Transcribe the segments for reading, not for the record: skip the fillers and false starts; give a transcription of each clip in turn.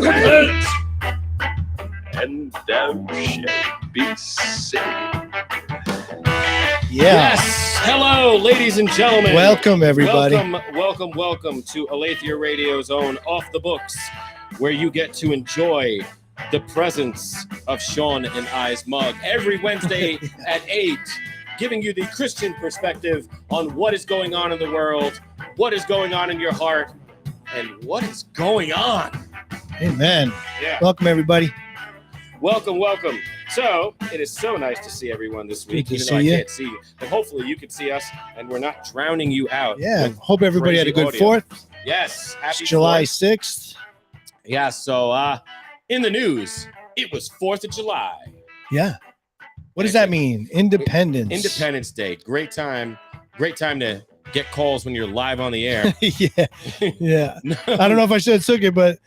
Repent, and thou shalt be saved. Yeah. Yes. Hello, ladies and gentlemen. Welcome, everybody. Welcome to Aletheia Radio's own Off the Books, where you get to enjoy the presence of Sean and I's mug every Wednesday at 8, giving you the Christian perspective on what is going on in the world, what is going on in your heart, and what is going on. Amen. Yeah. Welcome, everybody. Welcome. So, it is so nice to see everyone this week, Good to even see though I you. can't see you. But hopefully you can see us, and we're not drowning you out. Yeah. with Hope everybody had a crazy good audio. 4th. Yes. Happy It's July 4th. 6th. Yeah, so in the news, it was 4th of July. Yeah. What does that mean? Independence. Independence Day. Great time to get calls when you're live on the air. Yeah. I don't know if I said Suki, but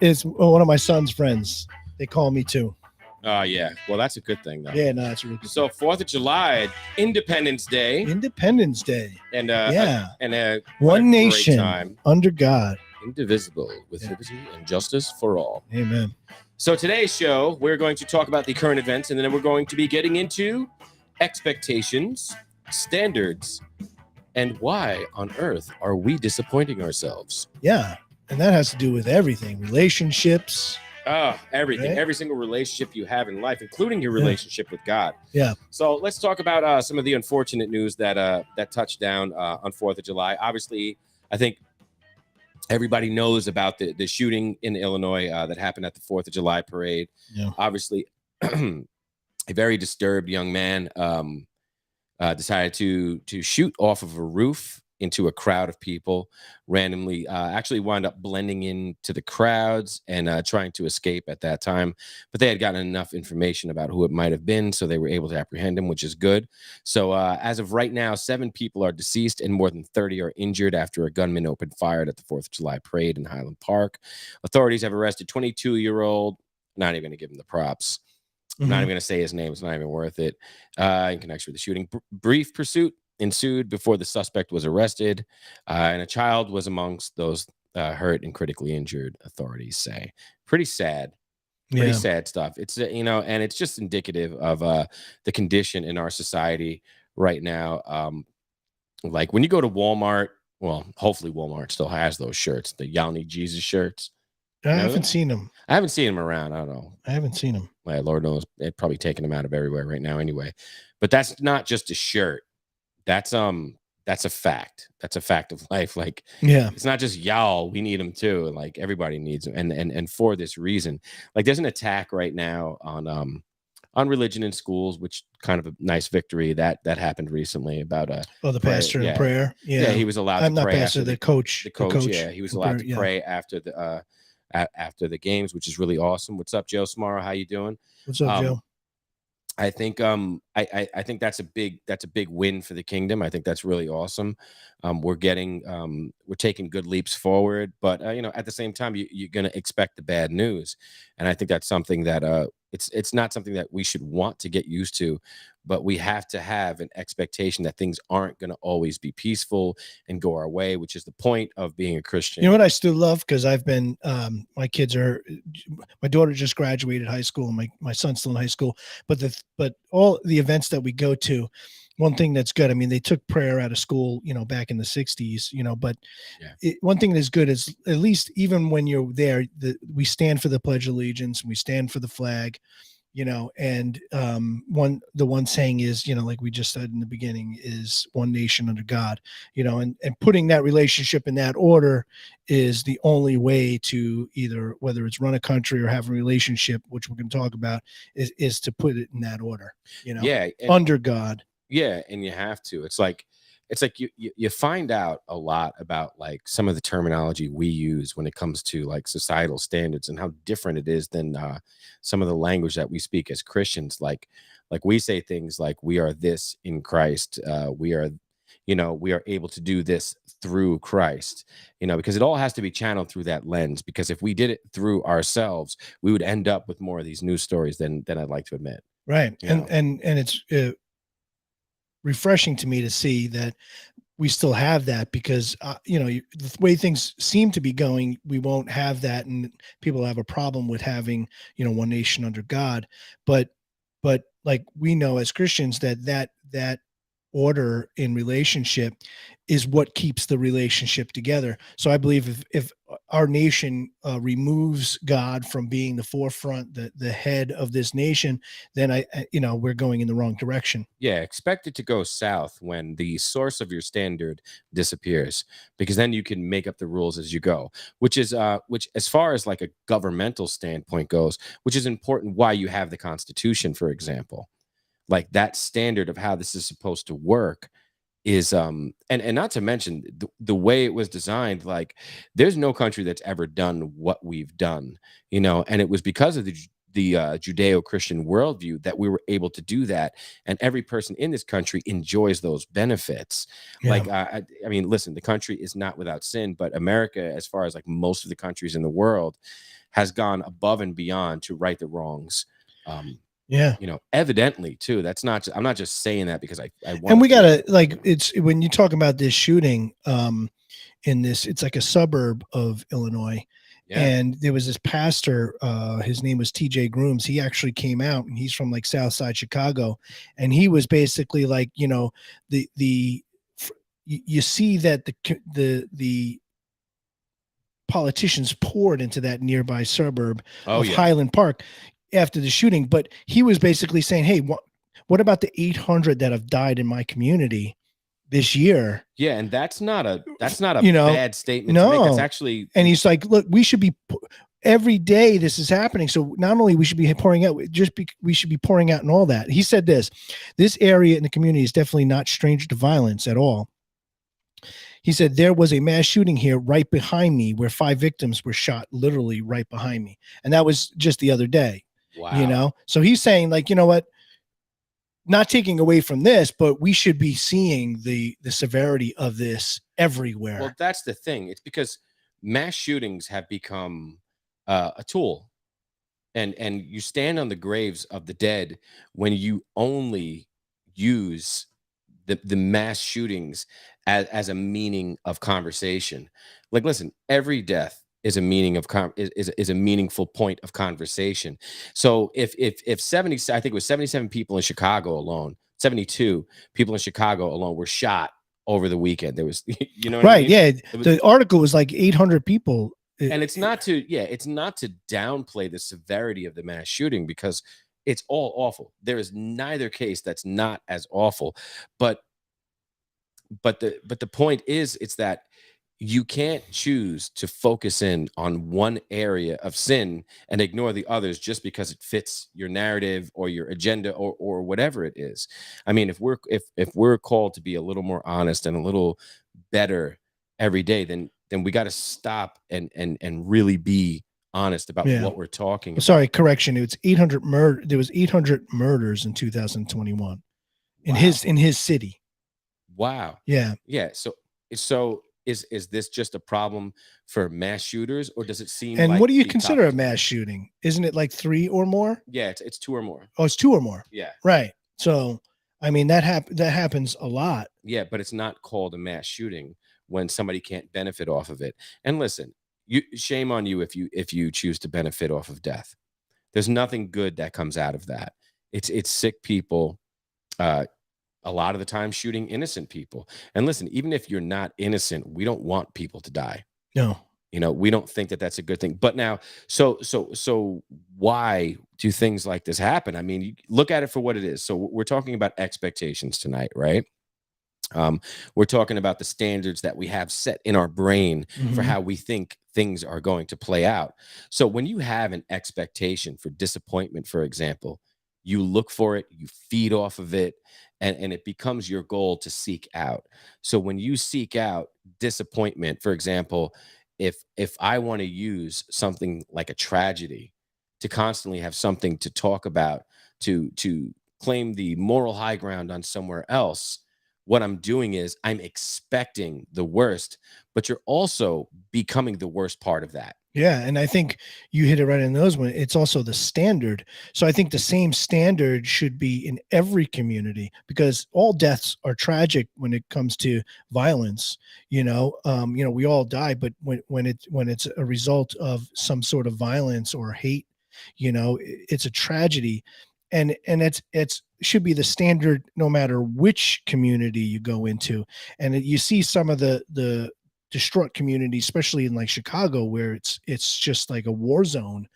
it's one of my son's friends. They call me too. Oh, yeah. Well, that's a good thing, though. Yeah, no, it's really good. So 4th of July, Independence Day. Independence Day. And Yeah. what One a great nation time. under God. Indivisible, with liberty and justice for all. Amen. So today's show, we're going to talk about the current events, and then we're going to be getting into expectations, standards, and why on earth are we disappointing ourselves? Yeah. And that has to do with everything. Relationships. Everything, Right? every single relationship you have in life, including your relationship with God. Yeah. So let's talk about some of the unfortunate news that touched down on 4th of July. Obviously, I think everybody knows about the shooting in Illinois that happened at the 4th of July parade. Yeah. Obviously, a very disturbed young man decided to shoot off of a roof into a crowd of people, randomly actually wound up blending into the crowds and trying to escape at that time. But they had gotten enough information about who it might have been, so they were able to apprehend him, which is good. So as of right now, 7 people are deceased and more than 30 are injured after a gunman opened fire at the 4th of July parade in Highland Park. Authorities have arrested 22-year-old, not even going to give him the props. I'm not even going to say his name. It's not even worth it. In connection with the shooting. Brief pursuit ensued before the suspect was arrested, and a child was amongst those hurt and critically injured, authorities say. Pretty sad. Pretty sad stuff. It's, and it's just indicative of the condition in our society right now. Like when you go to Walmart, well, hopefully Walmart still has those shirts, the Y'all Need Jesus shirts. I haven't seen them. I haven't seen them around. I don't know. I haven't seen them. Well, Lord knows they're probably taking them out of everywhere right now anyway. But that's not just a shirt. That's a fact. That's a fact of life. Like, Yeah. it's not just y'all, we need them too. Like everybody needs them. And for this reason, like there's an attack right now on religion in schools, which kind of a nice victory that happened recently about the pastor in prayer. Yeah, he was allowed to pray. Not pastor, the coach. The coach, yeah, he was allowed to pray after the games, which is really awesome. What's up, Joe Smaro? How you doing? What's up, Joe? I think I think that's a big win for the kingdom. I think that's really awesome. We're taking good leaps forward, but at the same time you're going to expect the bad news, and I think that's something that it's not something that we should want to get used to, but we have to have an expectation that things aren't going to always be peaceful and go our way, which is the point of being a Christian. You know what I still love, because I've been my daughter just graduated high school, and my son's still in high school, but all the events that we go to, one thing that's good, I mean, they took prayer out of school, back in the 60s, but one thing that's good is, at least even when you're there, we stand for the Pledge of Allegiance, and we stand for the flag, and the one saying is, like we just said in the beginning, is one nation under God, and putting that relationship in that order is the only way to either, whether it's run a country or have a relationship, which we're going to talk about, is to put it in that order, under God. Yeah, and you have to. It's like you find out a lot about like some of the terminology we use when it comes to like societal standards and how different it is than some of the language that we speak as Christians. Like we say things like, we are this in Christ. We are able to do this through Christ, because it all has to be channeled through that lens. Because if we did it through ourselves, we would end up with more of these news stories than I'd like to admit. Right. And it's refreshing to me to see that we still have that because the way things seem to be going, we won't have that, and people have a problem with having one nation under God. But like we know as Christians that order in relationship is what keeps the relationship together. So I believe if our nation removes God from being the forefront, the head of this nation, then we're going in the wrong direction. Yeah, expect it to go south when the source of your standard disappears, because then you can make up the rules as you go, which as far as like a governmental standpoint goes, which is important why you have the Constitution, for example. Like that standard of how this is supposed to work is and not to mention the way it was designed. Like there's no country that's ever done what we've done, and it was because of the Judeo-Christian worldview that we were able to do that, and every person in this country enjoys those benefits. Yeah. Like I mean, listen, the country is not without sin, but America, as far as like most of the countries in the world, has gone above and beyond to right the wrongs. Yeah. Evidently too. I'm not just saying that because I want. And we gotta, like, it's when you talk about this shooting it's like a suburb of Illinois. Yeah. And there was this pastor, his name was TJ Grooms. He actually came out, and he's from like South Side Chicago, and he was basically like, you see that the politicians poured into that nearby suburb of Highland Park after the shooting, but he was basically saying, hey, what about the 800 that have died in my community this year? Yeah, and that's not a bad statement to make. It's actually, and he's like, look, we should be every day this is happening. So not only we should be pouring out, we should be pouring out and all that. He said this area in the community is definitely not stranger to violence at all. He said, there was a mass shooting here right behind me where 5 victims were shot literally right behind me. And that was just the other day. Wow. So he's saying, like, you know what, not taking away from this, but we should be seeing the severity of this everywhere. Well, that's the thing. It's because mass shootings have become a tool, and you stand on the graves of the dead when you only use the mass shootings as a meaning of conversation. Like, listen, every death is a meaning of is a meaningful point of conversation. So if 70, I think it was 77 people in Chicago alone, 72 people in Chicago alone were shot over the weekend. There was, what right. I mean? Yeah. The article was like 800 people. And it's not to downplay the severity of the mass shooting, because it's all awful. There is neither case that's not as awful, but the point is, it's that you can't choose to focus in on one area of sin and ignore the others just because it fits your narrative or your agenda or whatever it is. I mean, if we're called to be a little more honest and a little better every day, then we got to stop and really be honest about what we're talking about. Sorry, correction. It's 800 murder. There was 800 murders in 2021 in his city. Wow. Yeah. Yeah. So is this just a problem for mass shooters, or does it seem? And like what do you consider a mass shooting? Isn't it like 3 or more? Yeah, it's 2 or more. Oh, it's 2 or more. Yeah. Right. So, I mean, that happens a lot. Yeah, but it's not called a mass shooting when somebody can't benefit off of it. And listen, shame on you if you choose to benefit off of death. There's nothing good that comes out of that. It's sick people. A lot of the time shooting innocent people. And listen, even if you're not innocent, we don't want people to die. No. We don't think that that's a good thing. But now, so why do things like this happen? I mean, you look at it for what it is. So we're talking about expectations tonight, right? We're talking about the standards that we have set in our brain for how we think things are going to play out. So when you have an expectation for disappointment, for example, you look for it, you feed off of it, and it becomes your goal to seek out. So when you seek out disappointment, for example, if I want to use something like a tragedy to constantly have something to talk about, to claim the moral high ground on somewhere else, what I'm doing is I'm expecting the worst, but you're also becoming the worst part of that. Yeah, and I think you hit it right in those one. It's also the standard. So I think the same standard should be in every community, because all deaths are tragic when it comes to violence. We all die, but when it's a result of some sort of violence or hate, it's a tragedy, and it's should be the standard no matter which community you go into. And you see some of the distraught community, especially in like Chicago, where it's just like a war zone.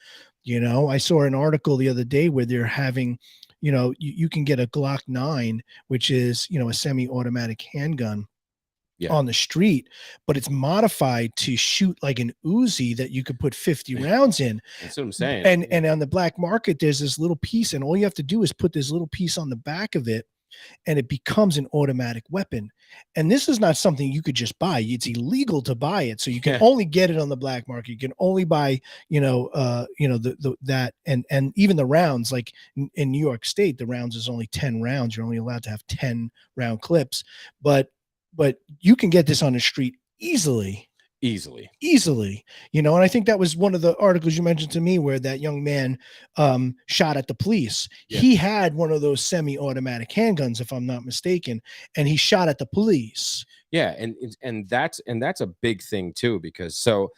I saw an article the other day where they're having, you can get a Glock 9, which is, a semi-automatic handgun Yeah, on the street, but it's modified to shoot like an Uzi that you could put 50 rounds in. that's what I'm saying. And on the black market, there's this little piece, and all you have to do is put this little piece on the back of it, and it becomes an automatic weapon. And this is not something you could just buy. It's illegal to buy it. So you can Yeah. only get it on the black market. You can only buy, that and even the rounds, like in New York State, the rounds is only 10 rounds. You're only allowed to have 10 round clips, but you can get this on the street easily. And I think that was one of the articles you mentioned to me, where that young man shot at the police. Yeah. He had one of those semi-automatic handguns, if I'm not mistaken, and he shot at the police. Yeah, and that's a big thing too, because so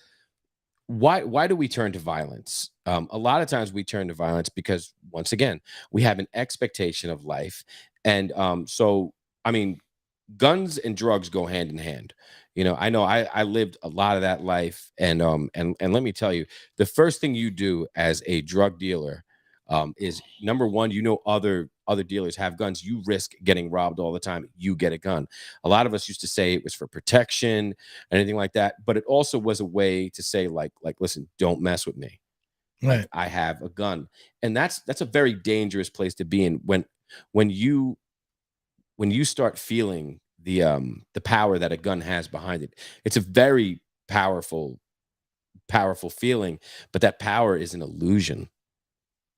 why do we turn to violence? A lot of times we turn to violence because, once again, we have an expectation of life, and so I mean, guns and drugs go hand in hand. I know I lived a lot of that life, and let me tell you, the first thing you do as a drug dealer is, number one, other dealers have guns. You risk getting robbed all the time. You get a gun. A lot of us used to say it was for protection, anything like that, but it also was a way to say, like listen, don't mess with me. Right. I have a gun, and that's a very dangerous place to be in when you start feeling the power that a gun has behind it. It's a very powerful feeling, but that power is an illusion.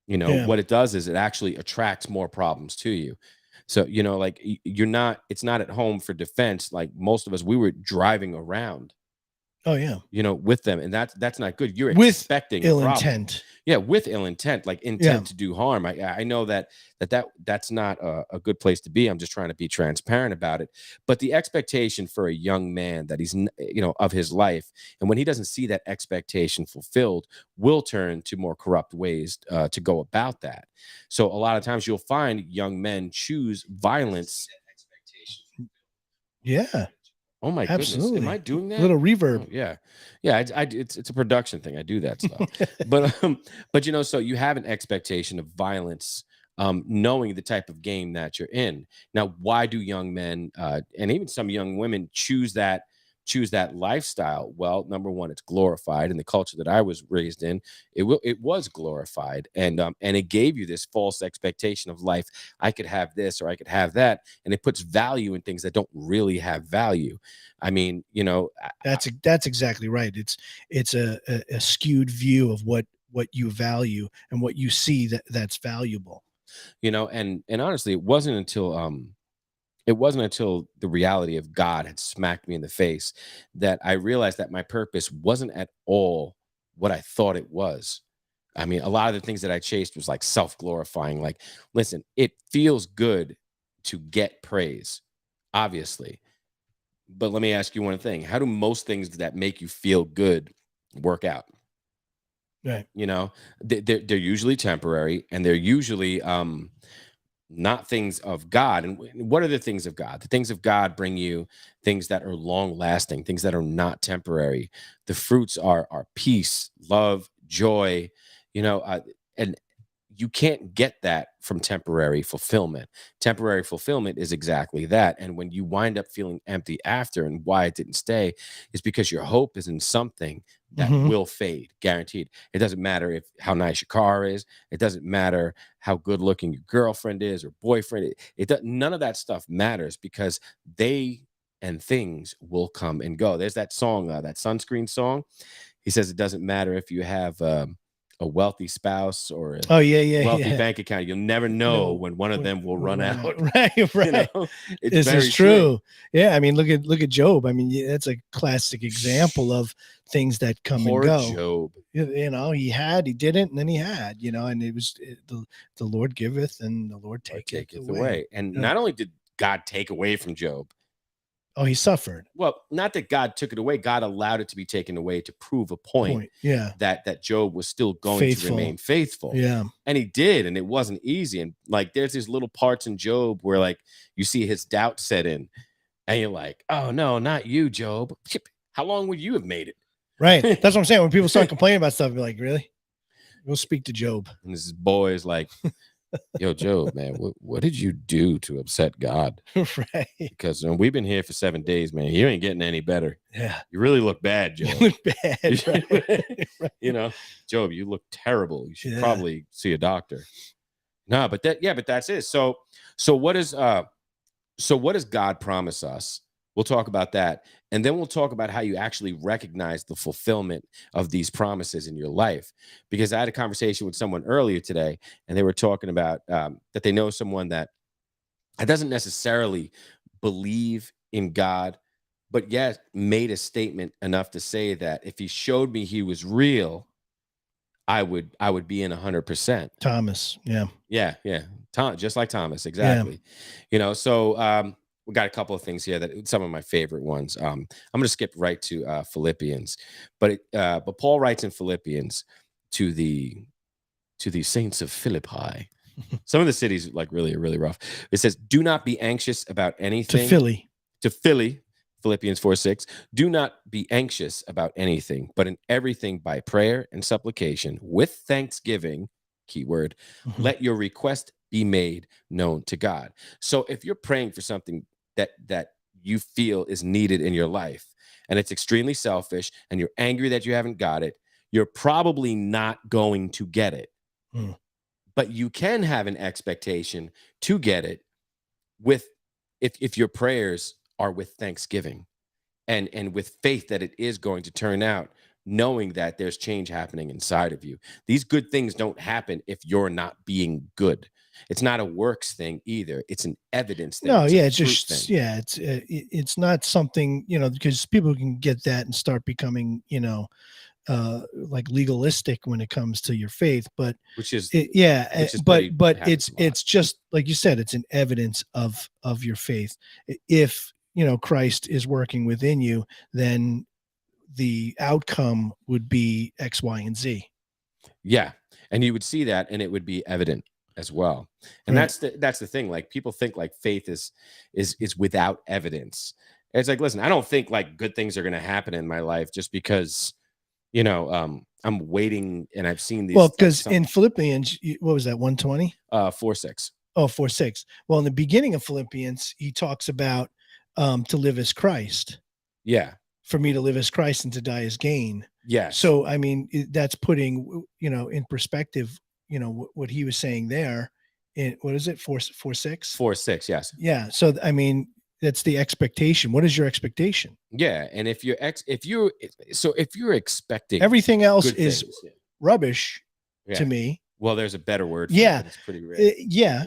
Yeah. What it does is it actually attracts more problems to you. So, like, it's not at home for defense. Like most of us, we were driving around, Oh yeah. with them, and that's not good. You're With expecting a ill problem. intent. Yeah, with ill intent, like intent to do harm. I know that's not a good place to be. I'm just trying to be transparent about it. But the expectation for a young man that he's of his life, and when he doesn't see that expectation fulfilled, will turn to more corrupt ways to go about that. So a lot of times you'll find young men choose violence. Yeah. Oh my goodness, Absolutely. am I doing that? Little reverb. Oh, yeah, yeah. It's a production thing. I do that stuff, but so you have an expectation of violence, knowing the type of game that you're in. Now, why do young men and even some young women choose that lifestyle? Well, number one, it's glorified in the culture that I was raised in. It was glorified, and it gave you this false expectation of life. I could have this or I could have that, and it puts value in things that don't really have value. I mean, That's exactly right. It's a skewed view of what you value and what you see that's valuable. and honestly, it wasn't until the reality of God had smacked me in the face that I realized that my purpose wasn't at all what I thought it was. I mean, a lot of the things that I chased was like self-glorifying. Like, listen, it feels good to get praise, obviously. But let me ask you one thing. How do most things that make you feel good work out? Right. They're usually temporary, and they're usually not things of God. And what are the things of God? The things of God bring you things that are long lasting, things that are not temporary. The fruits are peace, love, joy, and you can't get that from temporary fulfillment. Temporary fulfillment is exactly that. And when you wind up feeling empty after, and why it didn't stay, is because your hope is in something that Mhm. will fade, guaranteed. It doesn't matter how nice your car is. It doesn't matter how good looking your girlfriend is or boyfriend. None of that stuff matters, because they and things will come and go. There's that song, that Sunscreen song. He says it doesn't matter if you have a wealthy spouse or a Oh yeah, wealthy yeah. bank account. You'll never know No, when one of them will run out. Right, You right. know, it's This very is true. Yeah, I mean, look at Job. I mean, that's a classic example of things that come and Poor go. Job. You know, he didn't, and then he had. You know, and it was the Lord giveth, and the Lord taketh away. And Yeah. not only did God take away from Job, Oh, he suffered. well, not that God took it away, God allowed it to be taken away to prove a point Yeah, that Job was still going faithful. to remain faithful. Yeah, And he did, and it wasn't easy. And like there's these little parts in Job where like you see his doubt set in, and you're like, oh no, not you, Job. How long would you have made it? right. That's what I'm saying. When people start complaining about stuff, you're like, really? Go speak to Job. And this boy is like, yo, Job, man, what did you do to upset God? Right. Because we've been here for 7 days, man. You ain't getting any better. Yeah. You really look bad, Job. You look bad. Right. You know, Job, you look terrible. You should Yeah. probably see a doctor. No, but that's it. So what does God promise us? We'll talk about that. And then we'll talk about how you actually recognize the fulfillment of these promises in your life. Because I had a conversation with someone earlier today, and they were talking about that they know someone that doesn't necessarily believe in God, but yet made a statement enough to say that if he showed me he was real, I would be in 100%. Thomas. Yeah. Yeah. Just like Thomas. Exactly. You know, so we got a couple of things here that some of my favorite ones. I'm going to skip right to Philippians, but Paul writes in Philippians to the saints of Philippi. Some of the cities like really rough. It says, "Do not be anxious about anything." To Philly, Philippians 4:6. "Do not be anxious about anything, but in everything by prayer and supplication with thanksgiving," keyword, "let your request be made known to God." So if you're praying for something that you feel is needed in your life, and it's extremely selfish, and you're angry that you haven't got it, you're probably not going to get it. But you can have an expectation to get it with if your prayers are with thanksgiving and with faith that it is going to turn out, knowing that there's change happening inside of you. These good things don't happen if you're not being good. It's not a works thing either. It's an evidence thing. No, it's just thing. It's not something, you know, because people can get that and start becoming, you know, like legalistic when it comes to your faith, but it's just like you said, it's an evidence of your faith. If you know Christ is working within you, then the outcome would be X, Y, and Z. Yeah, and you would see that, and it would be evident as well. And that's the thing. Like people think like faith is without evidence. And it's like, listen, I don't think like good things are going to happen in my life just because, you know, I'm waiting and I've seen these. Well, because in Philippians, what was that, 120? 4:6. Oh, 4:6. Well, in the beginning of Philippians, he talks about to live as Christ. Yeah. For me to live as Christ and to die as gain. Yeah. So, I mean, that's putting, you know, in perspective, you know, what he was saying there in, what is it? 4:6? 4:6. Yes. Yeah. So, I mean, that's the expectation. What is your expectation? Yeah. And if you're expecting everything else is rubbish to me. Well, there's a better word. Yeah. It's pretty rare.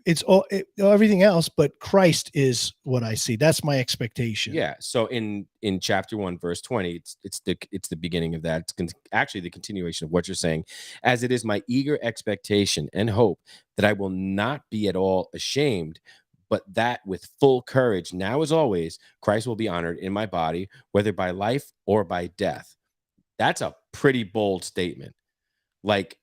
It's all everything else, but Christ is what I see. That's my expectation. Yeah. So in chapter 1, verse 20, it's the beginning of that. It's actually the continuation of what you're saying. "As it is my eager expectation and hope that I will not be at all ashamed, but that with full courage, now as always, Christ will be honored in my body, whether by life or by death." That's a pretty bold statement. Like,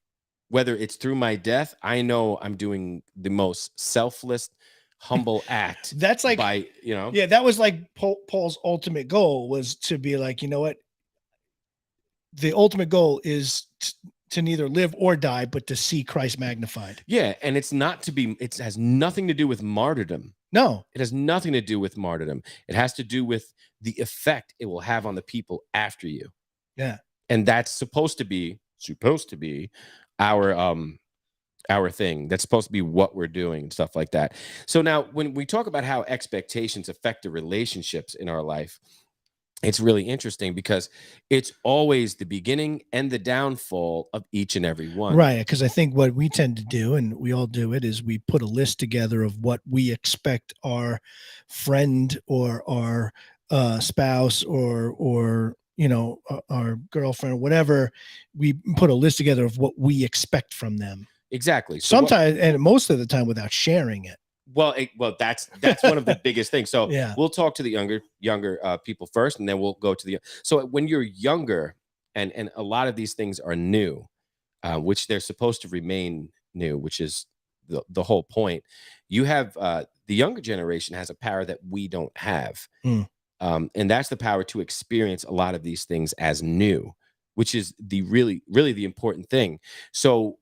whether it's through my death, I know I'm doing the most selfless, humble act. That's like, yeah, that was like Paul's ultimate goal was to be like, you know what? The ultimate goal is to neither live or die, but to see Christ magnified. Yeah. And it has nothing to do with martyrdom. No, it has nothing to do with martyrdom. It has to do with the effect it will have on the people after you. Yeah. And that's supposed to be our thing. That's supposed to be what we're doing and stuff like that. So now when we talk about how expectations affect the relationships in our life, it's really interesting because it's always the beginning and the downfall of each and every one. Right. Because I think what we tend to do, and we all do it, is we put a list together of what we expect our friend or our spouse or our girlfriend or whatever. We put a list together of what we expect from them. Exactly. So Sometimes, and most of the time, without sharing it. Well, that's one of the biggest things. So Yeah. we'll talk to the younger people first, and then we'll go to the. So when you're younger, and a lot of these things are new, which they're supposed to remain new, which is the whole point. You have the younger generation has a power that we don't have, Mm. And that's the power to experience a lot of these things as new, which is the really the important thing. So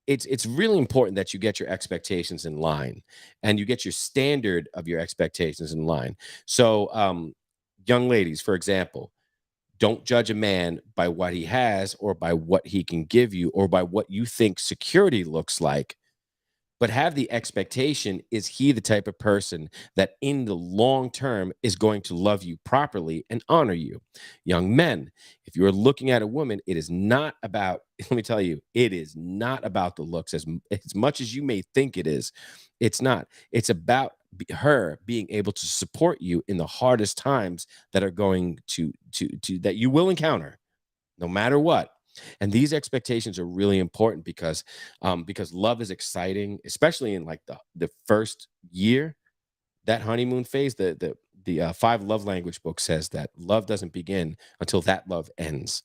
it's really important that you get your expectations in line and you get your standard of your expectations in line. So young ladies, for example, don't judge a man by what he has or by what he can give you or by what you think security looks like, but have the expectation, is he the type of person that in the long term is going to love you properly and honor you? Young men, if you're looking at a woman, it is not about, let me tell you, it is not about the looks as much as you may think it is. It's not. It's about her being able to support you in the hardest times that are going to that you will encounter, no matter what. And these expectations are really important because love is exciting, especially in like the first year, that honeymoon phase. The 5 love language book says that love doesn't begin until that love ends,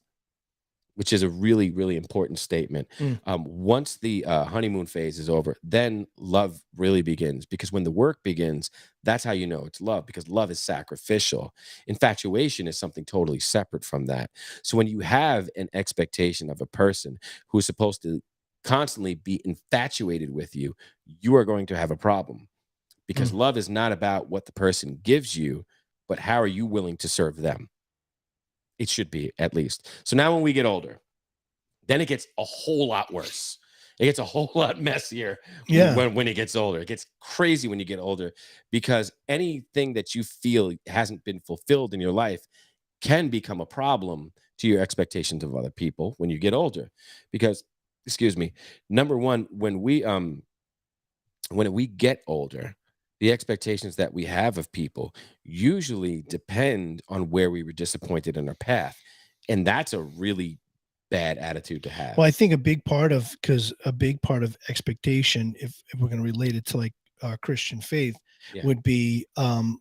which is a really important statement. Mm. Once the honeymoon phase is over, then love really begins, because when the work begins, that's how you know it's love, because love is sacrificial. Infatuation is something totally separate from that. So when you have an expectation of a person who is supposed to constantly be infatuated with you, you are going to have a problem, because love is not about what the person gives you, but how are you willing to serve them? It should be, at least. So now when we get older, then it gets a whole lot worse. It gets a whole lot messier when it gets older. It gets crazy when you get older, because anything that you feel hasn't been fulfilled in your life can become a problem to your expectations of other people when you get older. Because, excuse me, number one, when we get older, the expectations that we have of people usually depend on where we were disappointed in our path. And that's a really bad attitude to have. Well, I think a big part of expectation, if we're going to relate it to like our Christian faith, would be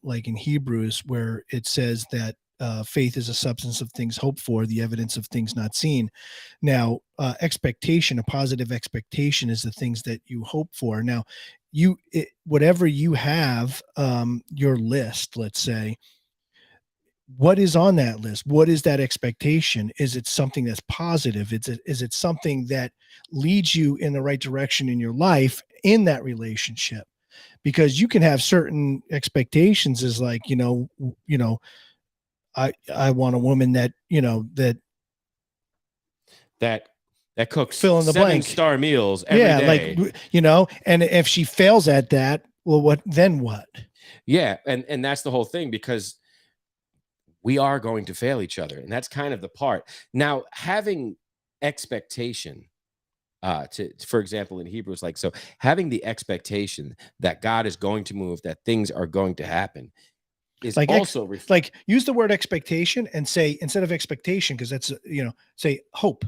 like in Hebrews, where it says that faith is a substance of things hoped for, the evidence of things not seen. Now, expectation, a positive expectation, is the things that you hope for. Now, whatever you have, your list, let's say, what is on that list? What is that expectation? Is it something that's positive? Is it something that leads you in the right direction in your life, in that relationship? Because you can have certain expectations, as like, I want a woman that cooks fill in the blank 7-star meals every day. Like, and if she fails at that, well, what? Yeah. And that's the whole thing, because we are going to fail each other. And that's kind of the part. Now, having expectation, for example, in Hebrews, like, so having the expectation that God is going to move, that things are going to happen, is like also like use the word expectation and say, instead of expectation, because that's say hope.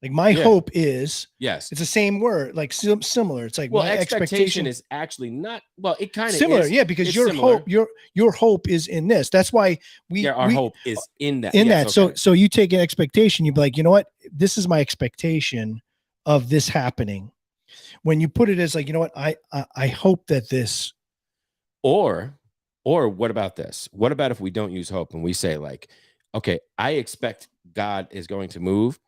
Like my hope is, yes, it's the same word, like similar. It's like, well, my expectation is actually not, well, it kind of similar, is. Yeah, because your similar. hope, your hope is in this. That's why our hope is in that. Yes, that. Okay. So you take an expectation, you'd be like, you know what? This is my expectation of this happening. When you put it as like, you know what? I hope that this. Or what about this? What about if we don't use hope and we say like, okay, I expect God is going to move,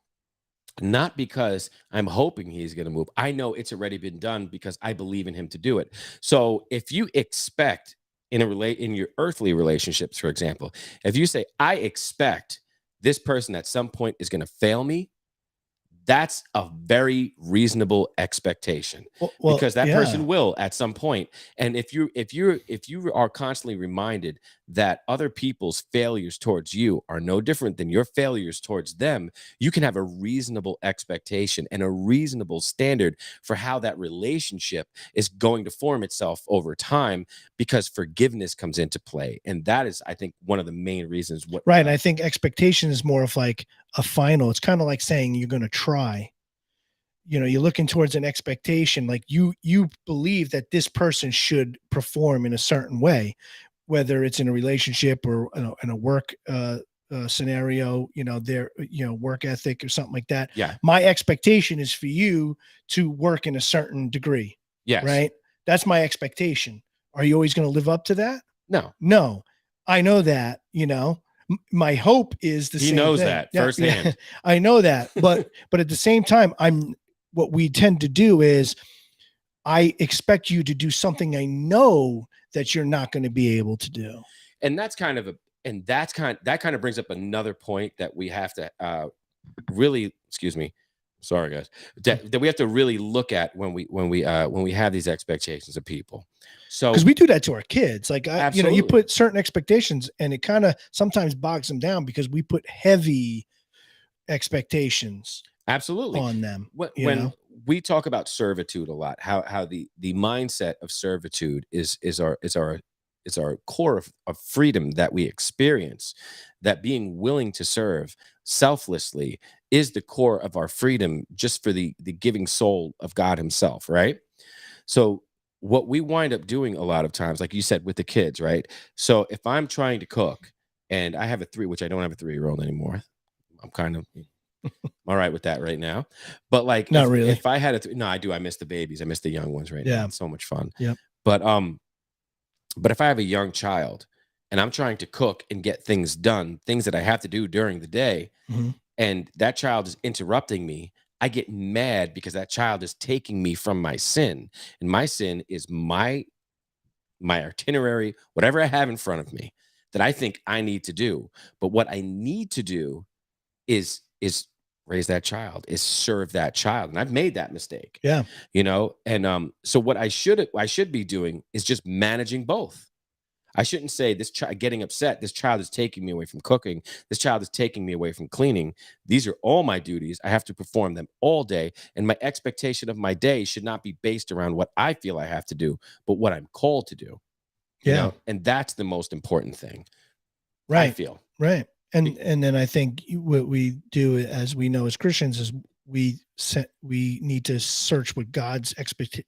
not because I'm hoping he's going to move. I know it's already been done because I believe in him to do it. So if you expect in your earthly relationships, for example, if you say, I expect this person at some point is going to fail me, that's a very reasonable expectation, Well, because that yeah. person will at some point. And if you are constantly reminded that other people's failures towards you are no different than your failures towards them, you can have a reasonable expectation and a reasonable standard for how that relationship is going to form itself over time, because forgiveness comes into play. And that is, I think, one of the main reasons what Right. And I think expectation is more of like a final. It's kind of like saying you're going to try. You're looking towards an expectation, like you believe that this person should perform in a certain way, whether it's in a relationship or in a work scenario, their work ethic or something like that. Yeah. My expectation is for you to work in a certain degree. Yes. Right. That's my expectation. Are you always going to live up to that? No. I know that, my hope is the same thing. He knows that firsthand. Yeah, I know that, but at the same time, what we tend to do is I expect you to do something I know that you're not going to be able to do. And that kind of brings up another point that we have to really, excuse me, sorry guys, that we have to really look at when we have these expectations of people. So, because we do that to our kids, like you put certain expectations, and it kind of sometimes bogs them down because we put heavy expectations absolutely on them. When we talk about servitude a lot, how the mindset of servitude is our core of freedom that we experience, that being willing to serve selflessly is the core of our freedom, just for the giving soul of God himself, right? So what we wind up doing a lot of times, like you said, with the kids, right? So if I'm trying to cook and I have which I don't have a 3-year-old anymore, I'm kind of all right with that right now. But like, not really. If I had no, I do. I miss the babies. I miss the young ones right now. It's so much fun. Yeah. But if I have a young child and I'm trying to cook and get things done, things that I have to do during the day, and that child is interrupting me, I get mad because that child is taking me from my sin. And my sin is my itinerary, whatever I have in front of me that I think I need to do. But what I need to do is raise that child, is serve that child. And I've made that mistake. Yeah. And so what I should be doing is just managing both. I shouldn't say this child getting upset, this child is taking me away from cooking, this child is taking me away from cleaning. These are all my duties. I have to perform them all day. And my expectation of my day should not be based around what I feel I have to do, but what I'm called to do. And that's the most important thing. Right. I feel. Right. And then I think what we do, as we know as Christians, is we need to search what God's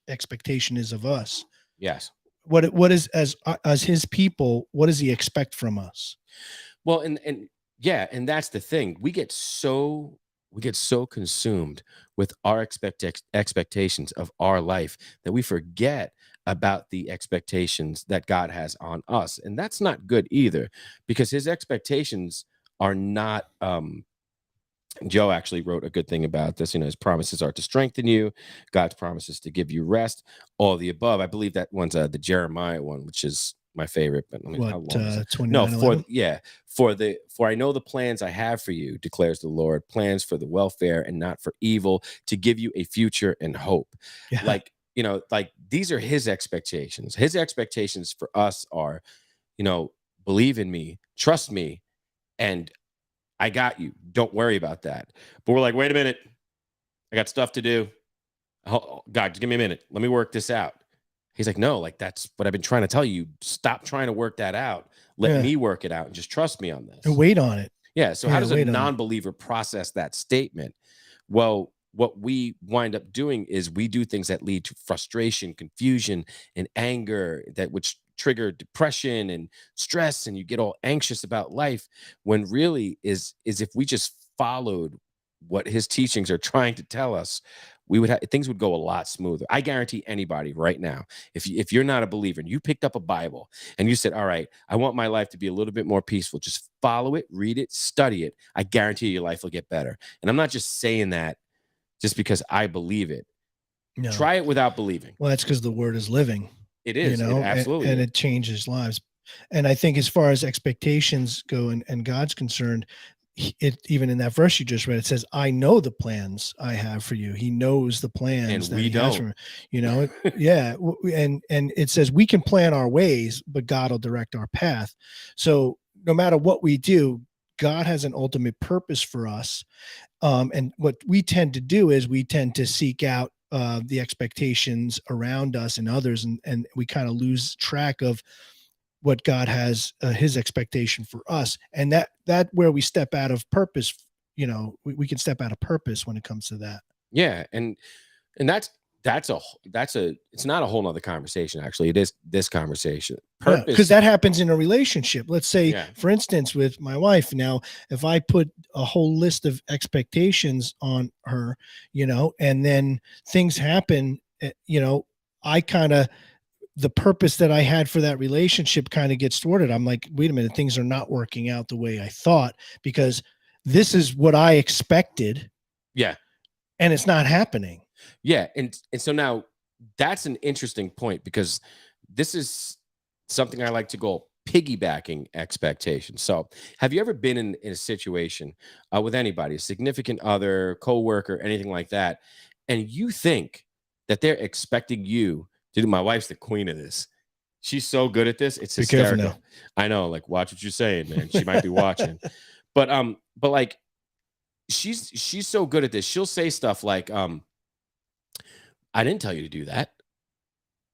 expectation is of us. Yes. What is, as his people, what does he expect from us? Well, and that's the thing. We get so consumed with our expectations of our life that we forget about the expectations that God has on us. And that's not good either, because his expectations are not Joe actually wrote a good thing about this. His promises are to strengthen you. God's promises to give you rest. All the above. I believe that one's the Jeremiah one, which is my favorite. But how long is it? No, for I know the plans I have for you, declares the Lord, plans for the welfare and not for evil, to give you a future and hope. Yeah. Like these are his expectations. His expectations for us are, believe in me, trust me, and I got you. Don't worry about that. But we're like, wait a minute. I got stuff to do. Oh, God, just give me a minute. Let me work this out. He's like, no, like that's what I've been trying to tell you. Stop trying to work that out. Let me work it out and just trust me on this. And wait on it. Yeah. So how does a non-believer process that statement? Well, what we wind up doing is we do things that lead to frustration, confusion, and anger, which trigger depression and stress, and you get all anxious about life, when really is if we just followed what his teachings are trying to tell us, things would go a lot smoother. I guarantee anybody right now, if you're not a believer and you picked up a Bible and you said, all right, I want my life to be a little bit more peaceful, just follow it, read it, study it, I guarantee your life will get better. And I'm not just saying that just because I believe it. No. Try it without believing. Well, that's because the word is living. It is, absolutely. And it changes lives. And I think as far as expectations go and God's concerned, even in that verse you just read, it says, I know the plans I have for you. He knows the plans And that we he has for don't. me. You know, yeah. And it says we can plan our ways, but God will direct our path. So no matter what we do, God has an ultimate purpose for us. And what we tend to do is we tend to seek out the expectations around us and others, and we kind of lose track of what God has, his expectation for us. And that where we step out of purpose, you know, we can step out of purpose when it comes to that. Yeah. And that's it's not a whole nother conversation. Actually, it is this conversation. Yeah, because Purpose. that happens in a relationship. Let's say, Yeah. for instance, with my wife. Now, if I put a whole list of expectations on her, you know, and then things happen, you know, I kind of, the purpose that I had for that relationship kind of gets thwarted. I'm like, wait a minute, things are not working out the way I thought, because this is what I expected Yeah. and it's not happening. Yeah. And so now that's an interesting point, because this is something I like to call piggybacking expectations. So have you ever been in a situation with anybody, a significant other, coworker, anything like that, and you think that they're expecting you to do? My wife's the queen of this. She's so good at this. It's Be careful hysterical. now. I know, like, watch what you're saying, man. She might be watching. But like, she's so good at this. She'll say stuff like, I didn't tell you to do that.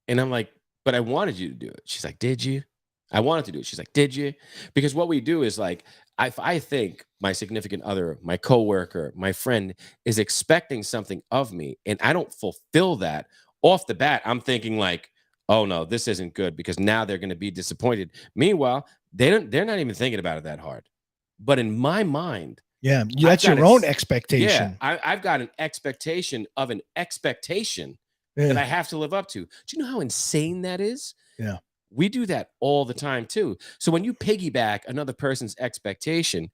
And I'm like, but I wanted you to do it. She's like, did you? I wanted to do it. She's like, did you? Because what we do is like, if I think my significant other, my coworker, my friend is expecting something of me and I don't fulfill that off the bat, I'm thinking like, oh no, this isn't good, because now they're going to be disappointed. Meanwhile, they're not even thinking about it that hard. But in my mind, Yeah, that's your own expectation. I've got an expectation of an expectation that I have to live up to. Do you know how insane that is? Yeah. We do that all the time too. So when you piggyback another person's expectation,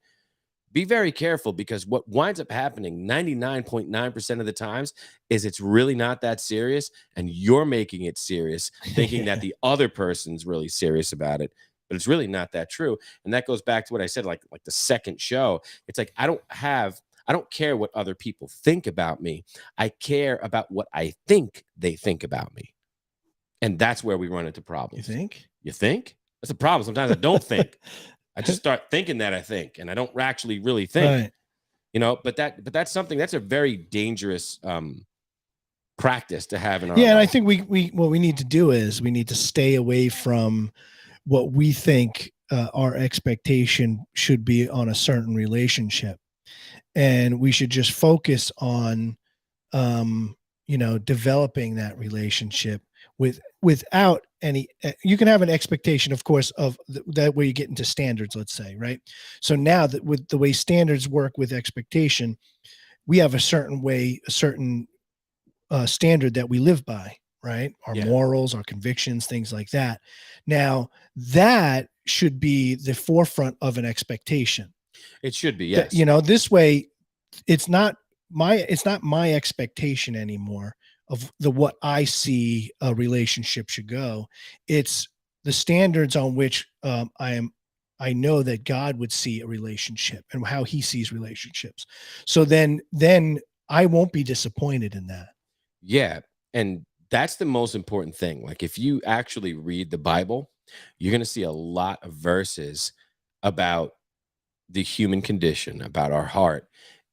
be very careful, because what winds up happening 99.9% of the times is it's really not that serious, and you're making it serious, thinking that the other person's really serious about it. But it's really not that true. And that goes back to what I said, like the second show. It's like, I don't care what other people think about me. I care about what I think they think about me. And that's where we run into problems. You think? You think? That's a problem. Sometimes I don't think. I just start thinking that I think, and I don't actually really think. Right. You know, but that's something that's a very dangerous practice to have in our Yeah, and life. I think we what we need to do is we need to stay away from what we think our expectation should be on a certain relationship, and we should just focus on you know, developing that relationship without any. You can have an expectation, of course, of that where you get into standards, let's say, right? So now that with the way standards work with expectation, we have a certain way, a certain standard that we live by, right? Our morals, our convictions, things like that. Now that should be the forefront of an expectation. It should be, yes. You know, this way it's not my expectation anymore of what I see a relationship should go. It's the standards on which I know that God would see a relationship and how he sees relationships. So then I won't be disappointed in that. Yeah. And that's the most important thing. Like, if you actually read the Bible, you're going to see a lot of verses about the human condition, about our heart,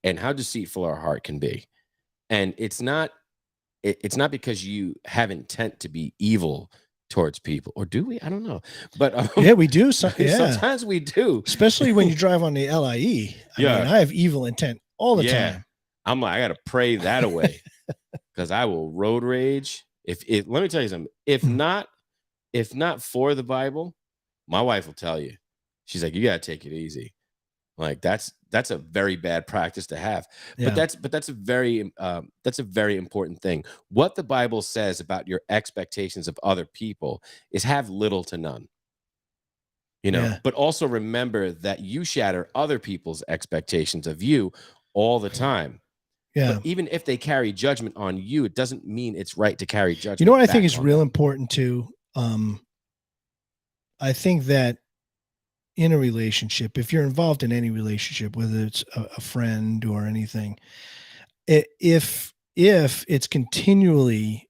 and how deceitful our heart can be. And it's not because you have intent to be evil towards people, or do we? I don't know. But yeah, we do. Sometimes we do, especially when you drive on the LIE. I mean, I have evil intent all the time. I'm like, I got to pray that away, because I will road rage. If let me tell you something. If not for the Bible, my wife will tell you. She's like, you got to take it easy. Like, that's a very bad practice to have. But that's a very important thing. What the Bible says about your expectations of other people is have little to none. You know, but also remember that you shatter other people's expectations of you all the time. Yeah. But even if they carry judgment on you, it doesn't mean it's right to carry judgment. You know what I think is real important too? I think that in a relationship, if you're involved in any relationship, whether it's a friend or anything, if it's continually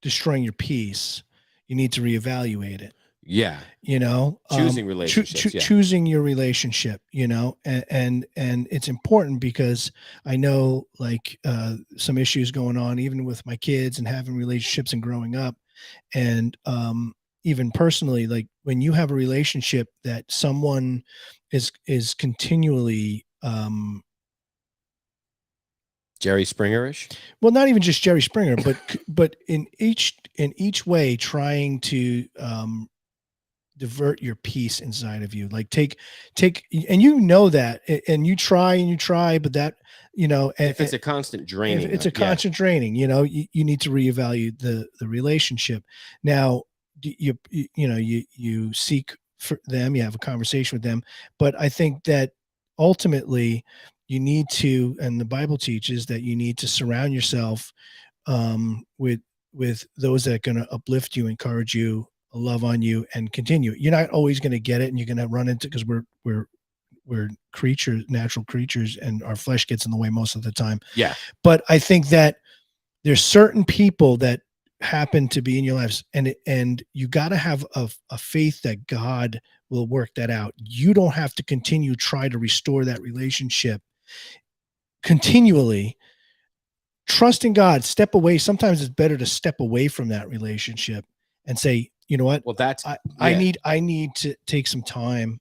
destroying your peace, you need to reevaluate it. Yeah. Choosing relationships, choosing your relationship, and it's important because I know like some issues going on even with my kids and having relationships and growing up, and even personally, like when you have a relationship that someone is continually Jerry Springerish. Well, not even just Jerry Springer, but in each way trying to divert your peace inside of you, like take and that, and you try, but that if it's a constant draining, if it's a constant draining, you need to reevaluate the relationship. Now you seek for them, you have a conversation with them, but I think that ultimately you need to, and the Bible teaches that you need to surround yourself with those that are going to uplift you, encourage you, love on you, and continue. You're not always going to get it, and you're going to run into, because we're creatures, natural creatures, and our flesh gets in the way most of the time. Yeah. But I think that there's certain people that happen to be in your lives, and you got to have a faith that God will work that out. You don't have to try to restore that relationship continually. Trust in God, step away. Sometimes it's better to step away from that relationship and say, you know what? Well, I need to take some time,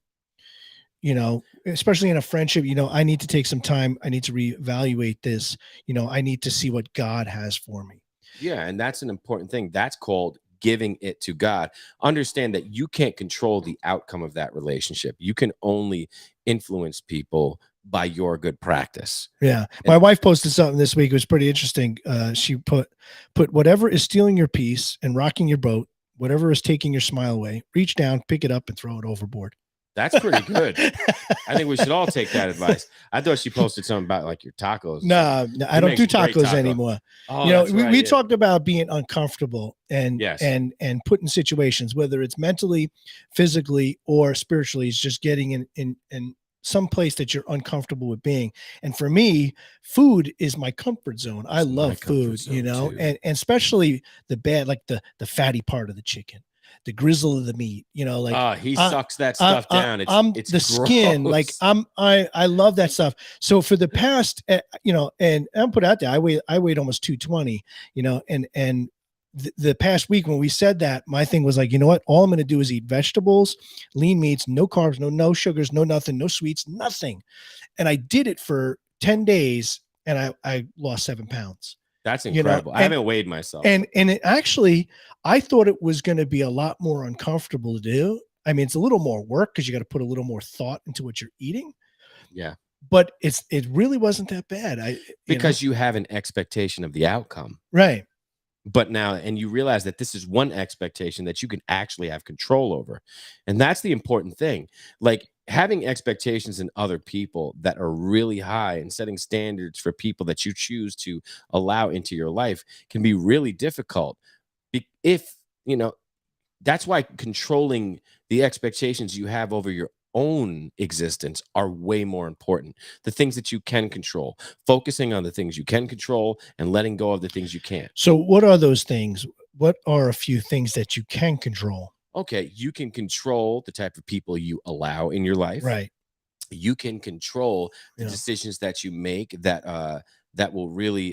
especially in a friendship, I need to take some time. I need to reevaluate this. I need to see what God has for me. Yeah. And that's an important thing. That's called giving it to God. Understand that you can't control the outcome of that relationship. You can only influence people by your good practice. Yeah. My wife posted something this week. It was pretty interesting. She put whatever is stealing your peace and rocking your boat, whatever is taking your smile away, reach down, pick it up, and throw it overboard. That's pretty good. I think we should all take that advice. I thought she posted something about like your tacos. No, I don't do tacos anymore. Oh, we talked about being uncomfortable and put in situations, whether it's mentally, physically, or spiritually, it's just getting in some place that you're uncomfortable with being. And for me, food is my comfort zone. I love food, and especially the bad, like the fatty part of the chicken, the grizzle of the meat, he sucks that stuff down. It's the gross. Skin, like I love that stuff. So for the past, and I'm put out there, I weighed almost 220, and the past week when we said that, my thing was like, you know what? All I'm going to do is eat vegetables, lean meats, no carbs, no sugars, no nothing, no sweets, nothing. And I did it for 10 days and I lost 7 pounds. That's incredible. I haven't weighed myself. And it actually, I thought it was going to be a lot more uncomfortable to do. I mean, it's a little more work because you got to put a little more thought into what you're eating. Yeah. But it really wasn't that bad. Because you have an expectation of the outcome. Right. But now, and you realize that this is one expectation that you can actually have control over. And that's the important thing. Like having expectations in other people that are really high and setting standards for people that you choose to allow into your life can be really difficult. That's why controlling the expectations you have over your own existence are way more important. The things that you can control, focusing on the things you can control and letting go of the things you can't. So what are those things? What are a few things that you can control? Okay, you can control the type of people you allow in your life. Right. You can control the decisions that you make that will really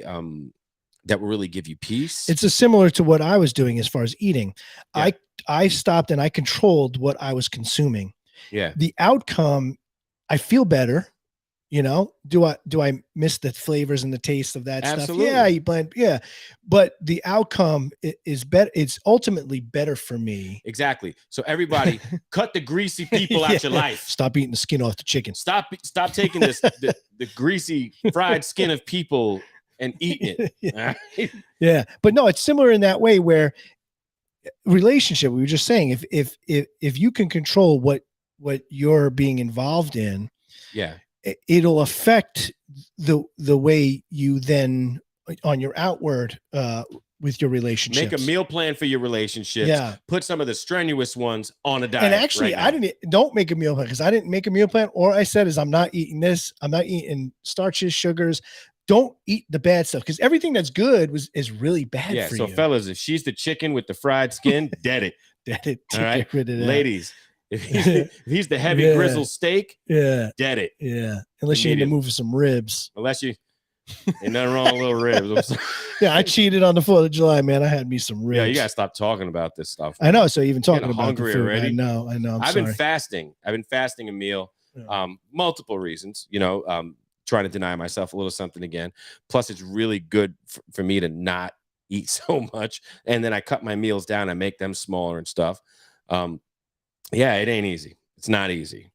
give you peace. It's similar to what I was doing as far as eating. Yeah. I stopped and I controlled what I was consuming. Yeah. The outcome, I feel better. Do I miss the flavors and the taste of that Absolutely. stuff? Yeah, you blend. Yeah. But the outcome is better. It's ultimately better for me. Exactly. So everybody cut the greasy people out your life. Stop eating the skin off the chicken. Stop taking the greasy fried skin of people and eating it. Yeah. But no, it's similar in that way where relationship, we were just saying, if you can control what you're being involved in, yeah, it'll affect the way you then on your outward with your relationships. Make a meal plan for your relationships. Yeah. Put some of the strenuous ones on a diet. And actually, don't make a meal plan, because I didn't make a meal plan. All I said is I'm not eating this. I'm not eating starches, sugars. Don't eat the bad stuff, because everything that's good is really bad for you. So fellas, if she's the chicken with the fried skin, dead it. Dead it. All right. Get rid of that. Ladies, if he's the heavy grizzle steak, dead it. Yeah. Unless you need to move some ribs. Unless you ain't nothing wrong with little ribs. Yeah, I cheated on the 4th of July, man. I had me some ribs. Yeah, you gotta stop talking about this stuff. I know. So even talking about hungry the food, already. I know. I've been fasting. I've been fasting a meal. Multiple reasons, trying to deny myself a little something again. Plus, it's really good for me to not eat so much. And then I cut my meals down. I make them smaller and stuff. Yeah, it ain't easy. It's not easy.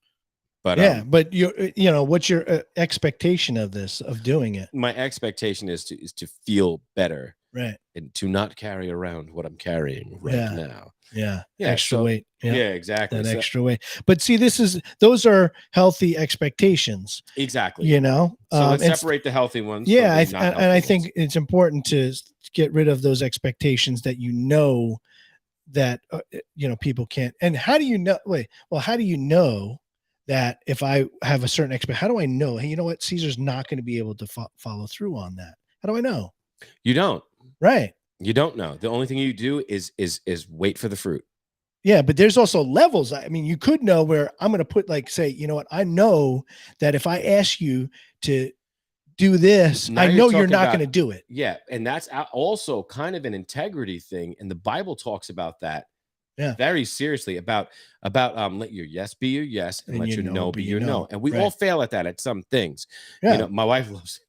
But but what's your expectation of this, of doing it? My expectation is to feel better, right, and to not carry around what I'm carrying now. Yeah, extra weight. Yeah, exactly. That extra weight. But see, those are healthy expectations. Exactly. So let's separate the healthy ones. Yeah, I think it's important to get rid of those expectations that that people can't. And how do you know? How do you know that if I have a certain how do I know? Hey, you know what? Caesar's not going to be able to follow through on that. How do I know? You don't. Right. You don't know. The only thing you do is wait for the fruit. Yeah, but there's also levels. I mean, you could know where I'm going to put, say, you know what? I know that if I ask you to do this, I know you're not going to do it. Yeah, and that's also kind of an integrity thing, and the Bible talks about that. Yeah, very seriously about let your yes be your yes, and let your no be your no. And we all fail at that at some things. Yeah. My wife loves